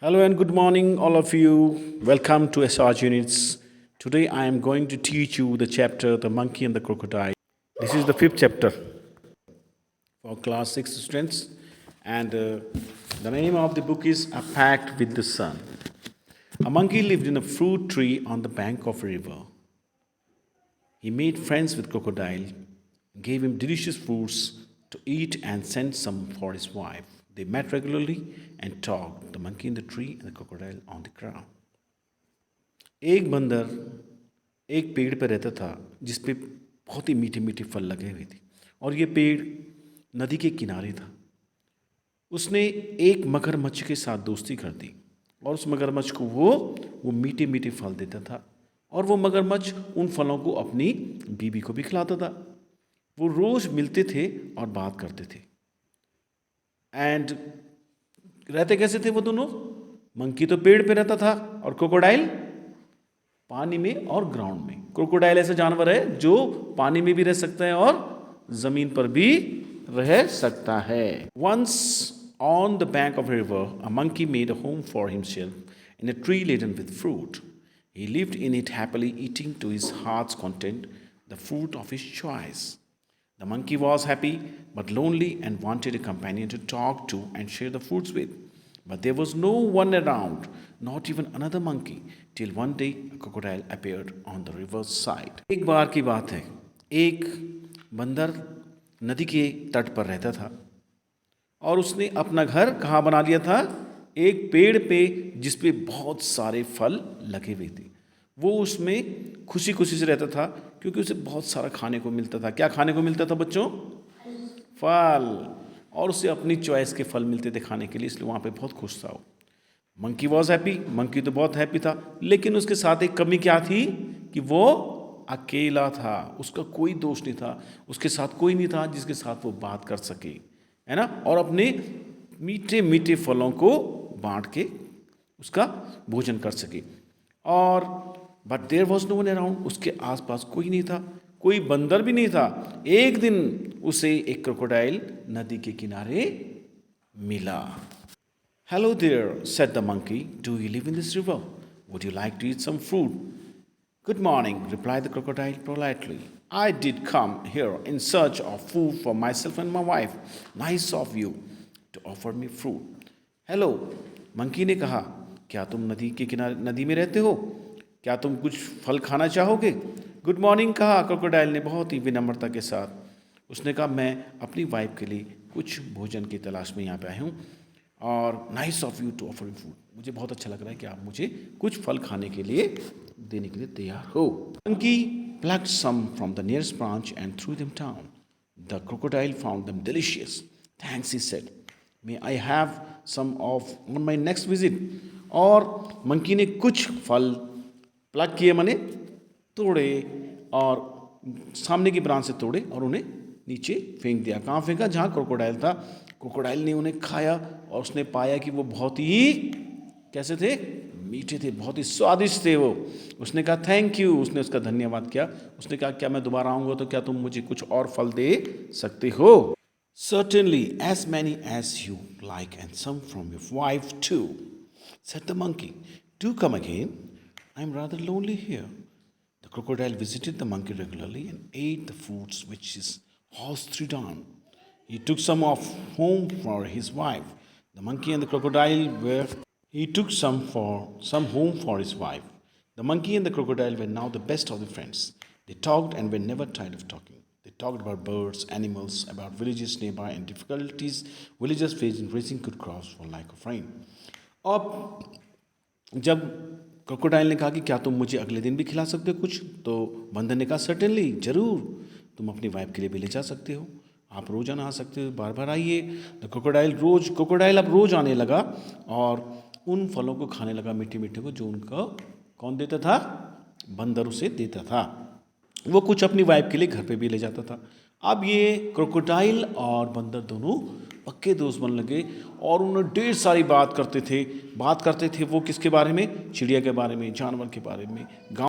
Hello and good morning, all of you. Welcome to SRG Units. Today I am going to teach you the chapter The Monkey and the Crocodile. This is the fifth chapter for class 6 students, and the name of the book is A Pact with the Sun. A monkey lived in a fruit tree on the bank of a river. He made friends with Crocodile, gave him delicious fruits to eat, and sent some for his wife. They met regularly and talked, the monkey in the tree and the crocodile on the ground. एक बंदर एक पेड़ पर रहता था जिस पे बहुत ही मीठे मीठे फल लगे हुए थे, और ये पेड़ नदी के किनारे था। उसने एक मगरमच्छ के साथ दोस्ती कर दी और उस मगरमच्छ को वो मीठे मीठे फल देता था, और वो मगरमच्छ उन फलों को अपनी बीवी को भी खिलाता था। वो रोज़ मिलते थे और बात करते थे। एंड रहते कैसे थे वो दोनों? मंकी तो पेड़ पे रहता था और क्रोकोडाइल पानी में और ग्राउंड में। क्रोकोडाइल ऐसा जानवर है जो पानी में भी रह सकता है और जमीन पर भी रह सकता है। Once on the bank of a river, a monkey made a home for himself in a tree laden with fruit. He lived in it happily, eating to his heart's content the fruit of his choice. The monkey was happy but lonely and wanted a companion to talk to and share the fruits with. But there was no one around, not even another monkey, till one day a crocodile appeared on the river's side. एक बार की बात है, एक बंदर नदी के तट पर रहता था और उसने अपना घर कहाँ बना लिया था? एक पेड़ पे जिस पे बहुत सारे फल लगे हुए थे। वो उसमें खुशी खुशी से रहता था क्योंकि उसे बहुत सारा खाने को मिलता था। क्या खाने को मिलता था बच्चों? फल। और उसे अपनी चॉइस के फल मिलते थे खाने के लिए, इसलिए वहाँ पे बहुत खुश था वो। मंकी वॉज हैप्पी, मंकी तो बहुत हैप्पी था, लेकिन उसके साथ एक कमी क्या थी कि वो अकेला था। उसका कोई दोस्त नहीं था, उसके साथ कोई नहीं था जिसके साथ वो बात कर सके, है ना, और अपने मीठे मीठे फलों को बांट के उसका भोजन कर सके। और but there was no one around, उसके आसपास कोई नहीं था, कोई बंदर भी नहीं था। एक दिन उसे एक क्रोकोडाइल नदी के किनारे मिला। Hello there, said the monkey, do you live in this river? Would you like to eat some fruit? Good morning, replied the crocodile politely. I did come here in search of food for myself and my wife. Nice of you to offer me fruit. Hello, monkey ने कहा, क्या तुम नदी के किनारे नदी में रहते हो? क्या तुम कुछ फल खाना चाहोगे? गुड मॉर्निंग कहा क्रोकोडाइल ने बहुत ही विनम्रता के साथ। उसने कहा, मैं अपनी वाइफ के लिए कुछ भोजन की तलाश में यहाँ पे आया हूँ, और nice of you to offer me food, मुझे बहुत अच्छा लग रहा है कि आप मुझे कुछ फल खाने के लिए देने के लिए तैयार हो। Monkey plucked some from the nearest branch and threw them down. The crocodile found them delicious. Thanks, he said. May I have some of on my next visit? और मंकी ने कुछ फल प्लग किए, माने तोड़े, और सामने की ब्रांच से तोड़े और उन्हें नीचे फेंक दिया। कहाँ फेंका? जहाँ क्रोकोडाइल था। क्रोकोडाइल ने उन्हें खाया और उसने पाया कि वो बहुत ही कैसे थे? मीठे थे, बहुत ही स्वादिष्ट थे वो। उसने कहा थैंक यू, उसने उसका धन्यवाद किया। उसने कहा, क्या मैं दोबारा आऊँगा तो क्या तुम मुझे कुछ और फल दे सकते हो? Certainly, as many as you like, and some from your wife too, said the monkey. Do come again. I'm rather lonely here. The crocodile visited the monkey regularly and ate the fruits which his horse threw down. He took some of home for his wife. The monkey and the crocodile were He took some home for his wife. The monkey and the crocodile were now the best of the friends. They talked and were never tired of talking. They talked about birds, animals, about villages nearby, and difficulties villagers faced in raising good crops for lack of rain. अब जब crocodile ने कहा कि क्या तुम मुझे अगले दिन भी खिला सकते हो कुछ, तो बंदर ने कहा सर्टेनली, जरूर, तुम अपनी वाइफ के लिए भी ले जा सकते हो, आप रोजाना आ सकते हो, बार बार आइए। तो क्रोकोडाइल अब रोज आने लगा और उन फलों को खाने लगा, मीठे मीठे को, जो उनका कौन देता था? बंदर उसे देता था। वो कुछ अपनी वाइफ के लिए घर पे भी ले जाता था। अब ये क्रोकोडाइल और बंदर दोनों पक्के दोस्त बन लगे और उन्होंने ढेर सारी बात करते थे वो किसके बारे में? चिड़िया के बारे में, जानवर के बारे में, गाँव